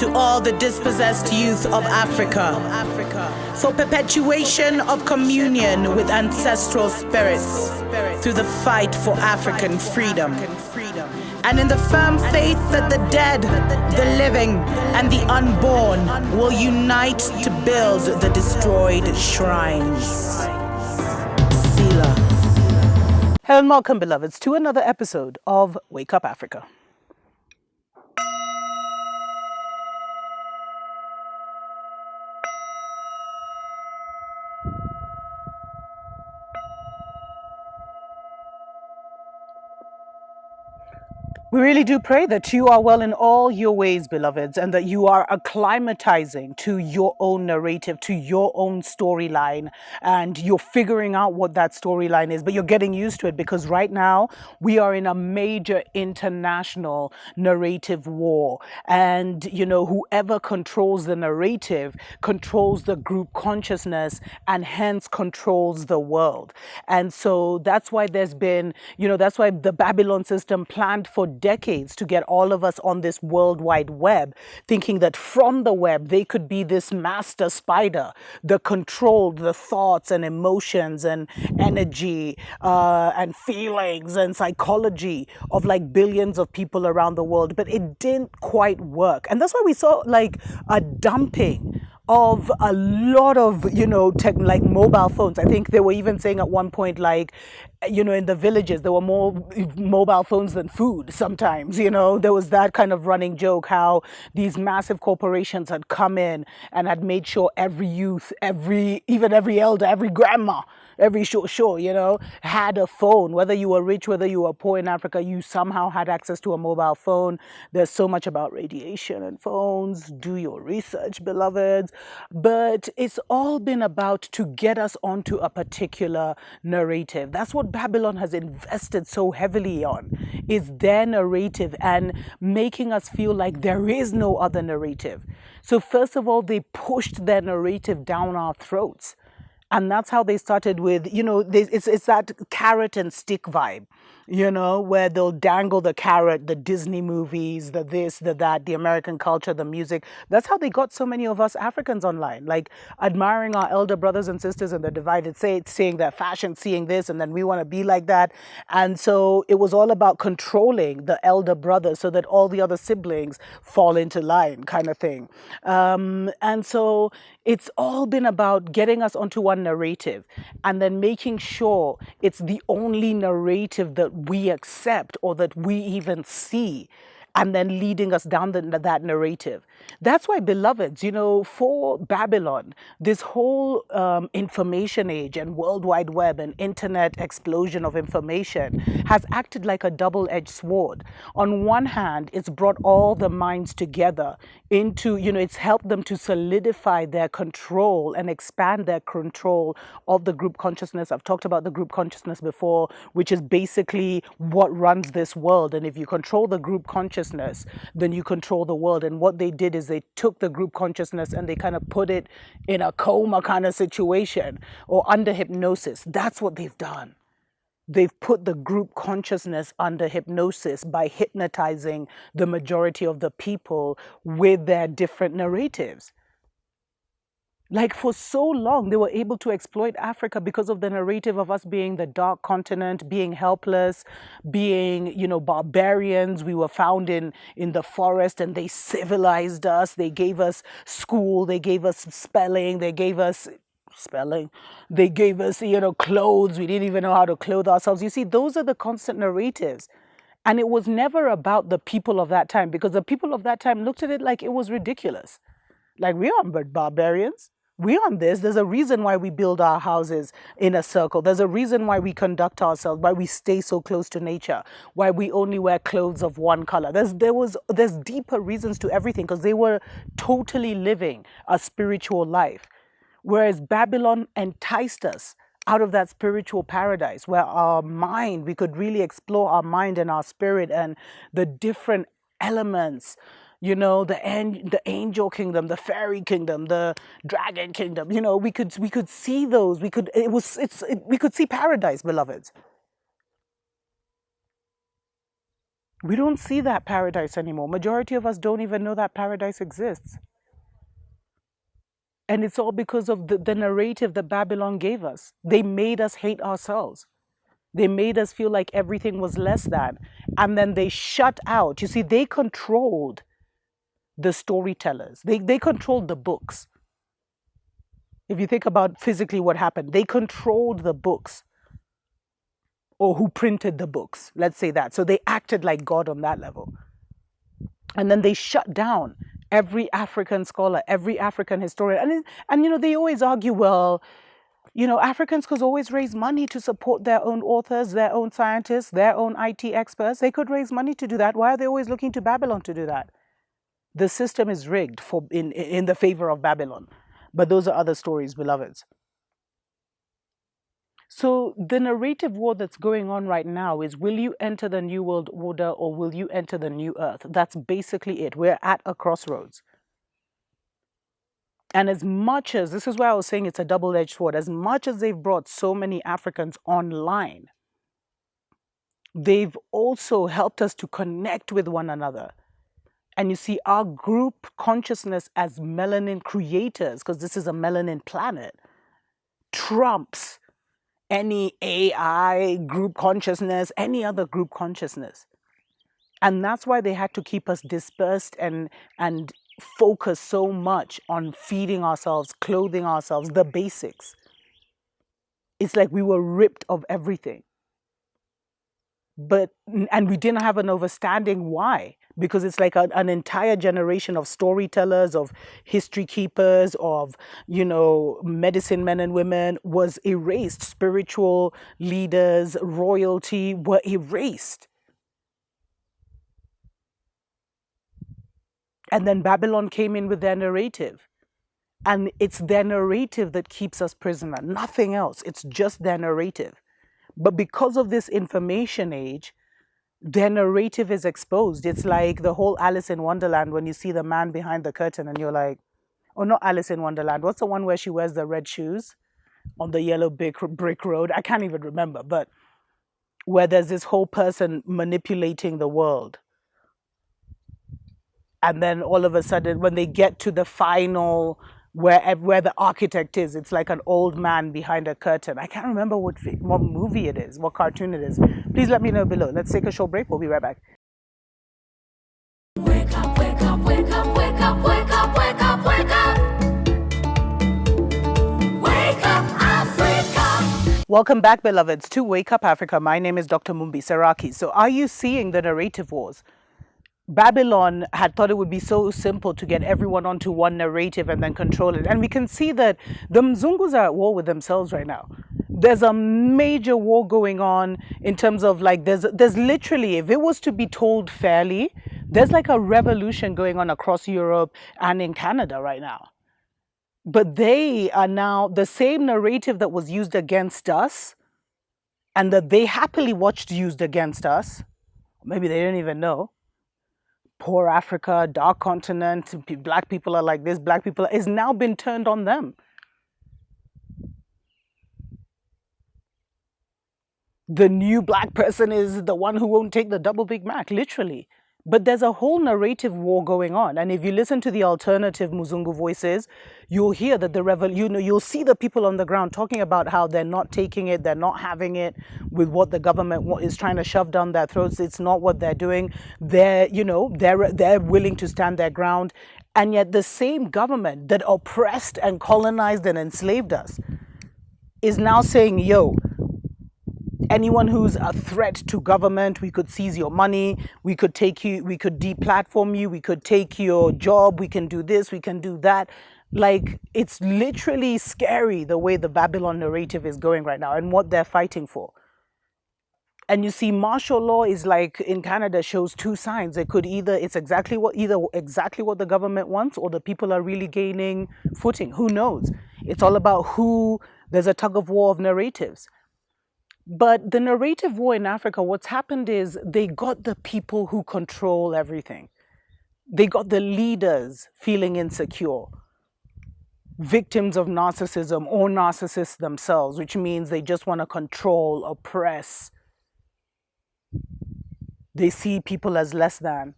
to all the dispossessed youth of Africa, for perpetuation of communion with ancestral spirits through the fight for African freedom, and in the firm faith that the dead, the living, and the unborn will unite to build the destroyed shrines. Selah. Hello and welcome, beloveds, to another episode of Wake Up Africa. We really do pray that you are well in all your ways, beloveds, and that you are acclimatizing to your own narrative, to your own storyline, and you're figuring out what that storyline is, but you're getting used to it because right now we are in a major international narrative war. And, whoever controls the narrative controls the group consciousness and hence controls the world. And so that's why there's been, that's why the Babylon system planned for decades to get all of us on this world wide web, thinking that from the web they could be this master spider that controlled the thoughts and emotions and energy and feelings and psychology of like billions of people around the world. But it didn't quite work. And that's why we saw like a dumping of a lot of, like mobile phones. I think they were even saying at one point, like, in the villages, there were more mobile phones than food sometimes, There was that kind of running joke how these massive corporations had come in and had made sure every youth, even every elder, every grandma, every sure, had a phone. Whether you were rich, whether you were poor in Africa, you somehow had access to a mobile phone. There's so much about radiation and phones. Do your research, beloveds. But it's all been about to get us onto a particular narrative. That's what Babylon has invested so heavily on, is their narrative and making us feel like there is no other narrative. So first of all, they pushed their narrative down our throats. And that's how they started with, it's that carrot and stick vibe, where they'll dangle the carrot, the Disney movies, the this, the that, the American culture, the music. That's how they got so many of us Africans online, like admiring our elder brothers and sisters in the divided state, seeing their fashion, seeing this, and then we want to be like that. And so it was all about controlling the elder brother so that all the other siblings fall into line kind of thing. And so it's all been about getting us onto one narrative and then making sure it's the only narrative that we accept or that we even see, and then leading us down that narrative. That's why, beloveds, for Babylon, this whole information age and World Wide Web and internet explosion of information has acted like a double-edged sword. On one hand, it's brought all the minds together into, it's helped them to solidify their control and expand their control of the group consciousness. I've talked about the group consciousness before, which is basically what runs this world. And if you control the group consciousness, then you control the world. And what they did is they took the group consciousness and they kind of put it in a coma kind of situation or under hypnosis. That's what they've done. They've put the group consciousness under hypnosis by hypnotizing the majority of the people with their different narratives. Like for so long, they were able to exploit Africa because of the narrative of us being the dark continent, being helpless, being, barbarians. We were found in the forest and they civilized us. They gave us school. They gave us spelling. They gave us clothes. We didn't even know how to clothe ourselves. You see, those are the constant narratives. And it was never about the people of that time, because the people of that time looked at it like it was ridiculous. Like, we aren't but barbarians. We aren't this. There's a reason why we build our houses in a circle. There's a reason why we conduct ourselves, why we stay so close to nature, why we only wear clothes of one color. There's deeper reasons to everything, because they were totally living a spiritual life. Whereas Babylon enticed us out of that spiritual paradise where our mind, we could really explore our mind and our spirit and the different elements, the angel kingdom, the fairy kingdom, the dragon kingdom. We could see those. We could see paradise, beloveds. We don't see that paradise anymore. Majority of us don't even know that paradise exists. And it's all because of the narrative that Babylon gave us. They made us hate ourselves. They made us feel like everything was less than. And then they shut out. You see, they controlled the storytellers, they controlled the books. If you think about physically what happened, they controlled the books, or who printed the books. Let's say that. So they acted like God on that level. And then they shut down every African scholar, every African historian. And you know, they always argue, well, you know, Africans could always raise money to support their own authors, their own scientists, their own IT experts. They could raise money to do that. Why are they always looking to Babylon to do that? The system is rigged for in the favor of Babylon. But those are other stories, beloveds. So the narrative war that's going on right now is, will you enter the New World Order or will you enter the New Earth? That's basically it. We're at a crossroads. And as much as, this is why I was saying it's a double-edged sword, as much as they've brought so many Africans online, they've also helped us to connect with one another. And you see, our group consciousness as melanin creators, because this is a melanin planet, trumps any AI group consciousness, any other group consciousness. And that's why they had to keep us dispersed and focus so much on feeding ourselves, clothing ourselves, the basics. It's like we were ripped of everything. And we didn't have an understanding why, because it's like an entire generation of storytellers, of history keepers, of, you know, medicine men and women was erased. Spiritual leaders, royalty were erased. And then Babylon came in with their narrative. And it's their narrative that keeps us prisoner, nothing else. It's just their narrative. But because of this information age, their narrative is exposed. It's like the whole Alice in Wonderland, when you see the man behind the curtain and you're like, oh, not Alice in Wonderland. What's the one where she wears the red shoes on the yellow brick road? I can't even remember, but where there's this whole person manipulating the world. And then all of a sudden, when they get to the final, where the architect is, it's like an old man behind a curtain. I can't remember what movie it is, what cartoon it is. Please let me know below. Let's take a short break. We'll be right back. Wake up, wake up, wake up, wake up, wake up, wake up, wake up. Wake up, Africa. Welcome back, beloveds, to Wake Up Africa. My name is Dr. Mumbi Saraki. So are you seeing the narrative wars? Babylon had thought it would be so simple to get everyone onto one narrative and then control it. And we can see that the Mzungus are at war with themselves right now. There's a major war going on in terms of like, there's literally, if it was to be told fairly, there's like a revolution going on across Europe and in Canada right now. But they are now the same narrative that was used against us and that they happily watched used against us. Maybe they didn't even know. Poor Africa, dark continent, black people are like this, black people is now been turned on them. The new black person is the one who won't take the double Big Mac, literally. But there's a whole narrative war going on. And if you listen to the alternative Muzungu voices, you'll hear that you'll see the people on the ground talking about how they're not taking it, they're not having it with what the government is trying to shove down their throats. It's not what they're doing. They're willing to stand their ground. And yet the same government that oppressed and colonized and enslaved us is now saying, yo, anyone who's a threat to government, we could seize your money, we could take you, we could deplatform you, we could take your job, we can do this, we can do that. Like, it's literally scary the way the Babylon narrative is going right now and what they're fighting for. And you see, martial law is like in Canada shows two signs. It could it's exactly what the government wants, or the people are really gaining footing. Who knows? It's all about there's a tug of war of narratives. But the narrative war in Africa, what's happened is they got the people who control everything. They got the leaders feeling insecure, victims of narcissism or narcissists themselves, which means they just want to control, oppress. They see people as less than.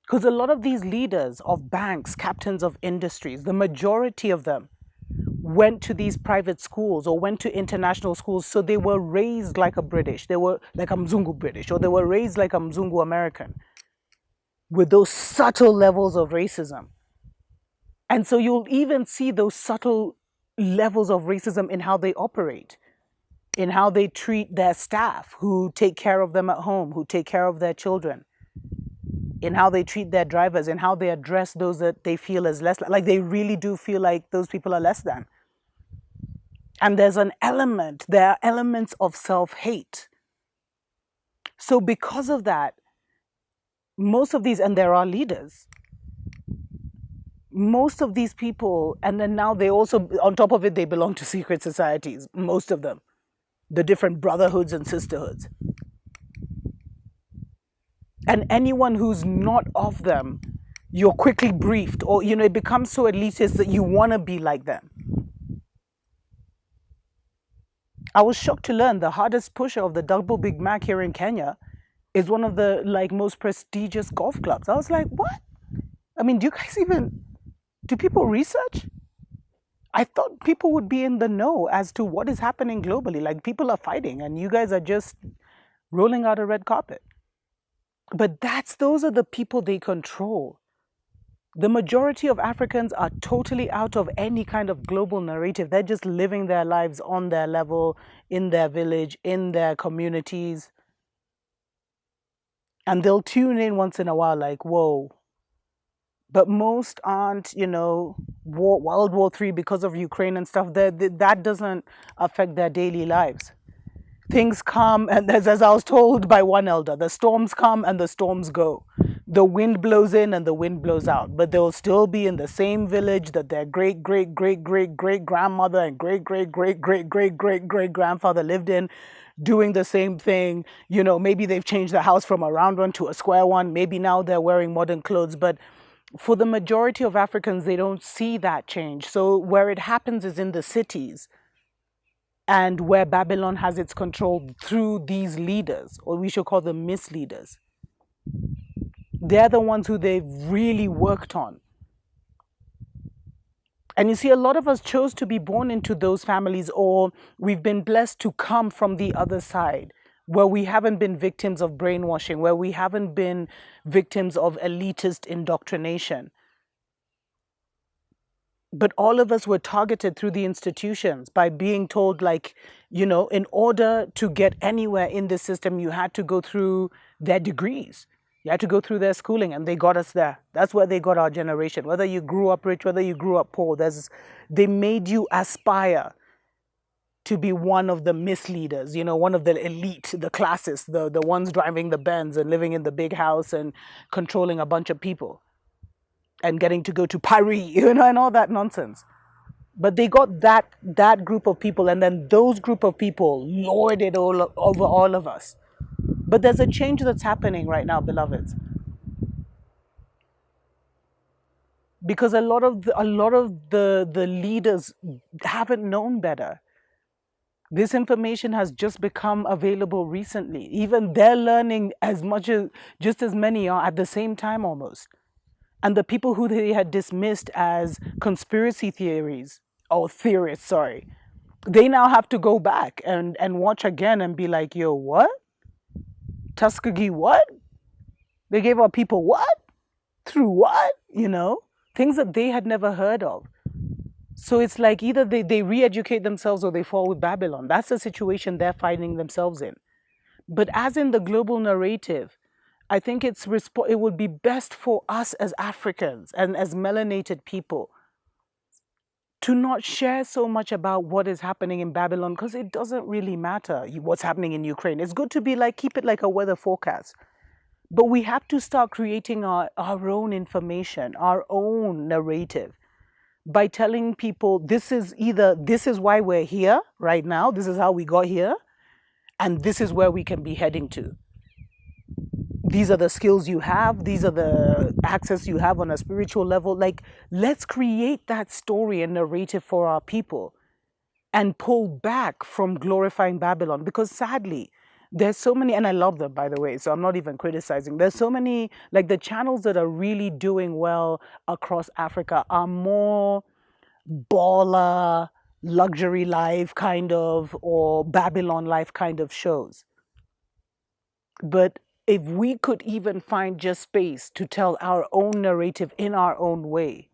Because a lot of these leaders of banks, captains of industries, the majority of them went to these private schools or went to international schools. So they were raised like a British, they were like a Mzungu British, or they were raised like a Mzungu American with those subtle levels of racism. And so you'll even see those subtle levels of racism in how they operate, in how they treat their staff who take care of them at home, who take care of their children, in how they treat their drivers, in how they address those that they feel as less, like they really do feel like those people are less than. And there are elements of self-hate. So because of that, most of these, and there are leaders, most of these people, and then now they also, on top of it, they belong to secret societies, most of them, the different brotherhoods and sisterhoods. And anyone who's not of them, you're quickly briefed, or, it becomes so elitist that you want to be like them. I was shocked to learn the hardest pusher of the Double Big Mac here in Kenya is one of the most prestigious golf clubs. I was like, what? I mean, do people research? I thought people would be in the know as to what is happening globally. Like, people are fighting and you guys are just rolling out a red carpet. But those are the people they control. The majority of Africans are totally out of any kind of global narrative. They're just living their lives on their level, in their village, in their communities. And they'll tune in once in a while like, whoa. But most aren't, World War III because of Ukraine and stuff. That doesn't affect their daily lives. Things come, and as I was told by one elder, the storms come and the storms go. The wind blows in and the wind blows out, but they'll still be in the same village that their great, great, great, great, great grandmother and great, great, great, great, great, great, great grandfather lived in, doing the same thing. Maybe they've changed the house from a round one to a square one. Maybe now they're wearing modern clothes, but for the majority of Africans, they don't see that change. So where it happens is in the cities, and where Babylon has its control through these leaders, or we should call them misleaders. They're the ones who they've really worked on. And you see, a lot of us chose to be born into those families, or we've been blessed to come from the other side, where we haven't been victims of brainwashing, where we haven't been victims of elitist indoctrination. But all of us were targeted through the institutions by being told, in order to get anywhere in this system, you had to go through their degrees. You had to go through their schooling, and they got us there. That's where they got our generation. Whether you grew up rich, whether you grew up poor, they made you aspire to be one of the misleaders, one of the elite, the classes, the ones driving the Benz and living in the big house and controlling a bunch of people and getting to go to Paris, and all that nonsense. But they got that group of people, and then those group of people lord it all over all of us. But there's a change that's happening right now, beloveds, because a lot of the leaders haven't known better. This information has just become available recently. Even they're learning just as many are at the same time almost. And the people who they had dismissed as conspiracy theories, or theorists, sorry, they now have to go back and watch again and be like, yo, what? Tuskegee, what? They gave our people what? Through what? Things that they had never heard of. So it's like either they re-educate themselves or they fall with Babylon. That's the situation they're finding themselves in. But as in the global narrative, I think it would be best for us as Africans and as melanated people to not share so much about what is happening in Babylon, because it doesn't really matter what's happening in Ukraine. It's good to keep it like a weather forecast. But we have to start creating our own information, our own narrative, by telling people this is why we're here right now, this is how we got here, and this is where we can be heading to. These are the skills you have. These are the access you have on a spiritual level. Let's create that story and narrative for our people and pull back from glorifying Babylon. Because sadly, There's so many, and I love them, by the way, so I'm not even criticizing. There's so many, like the channels that are really doing well across Africa are more baller, luxury life kind of, or Babylon life kind of shows. But if we could even find just space to tell our own narrative in our own way,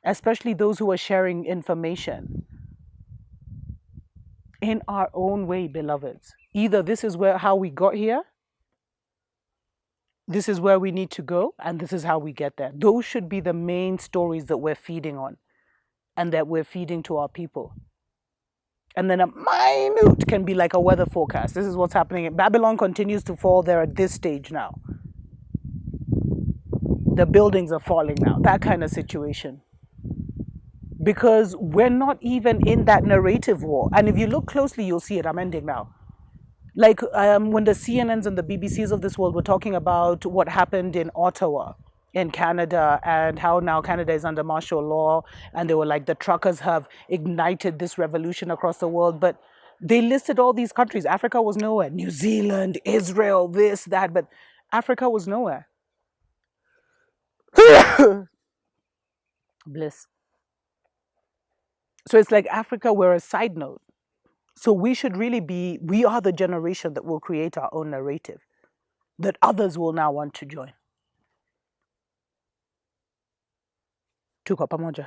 especially those who are sharing information in our own way, beloveds. Either this is where how we got here, this is where we need to go, and this is how we get there. Those should be the main stories that we're feeding on and that we're feeding to our people. And then a minute can be like a weather forecast. This is what's happening. Babylon continues to fall there at this stage now. The buildings are falling now. That kind of situation. Because we're not even in that narrative war. And if you look closely, you'll see it. I'm ending now. Like when the CNNs and the BBCs of this world were talking about what happened in Ottawa, in Canada, and how now Canada is under martial law, and they were like, the truckers have ignited this revolution across the world. But they listed all these countries. Africa was nowhere. New Zealand, Israel, this, that, but Africa was nowhere. Bliss. So it's like Africa, we're a side note. So we should really be, we are the generation that will create our own narrative that others will now want to join. Tuko pamoja.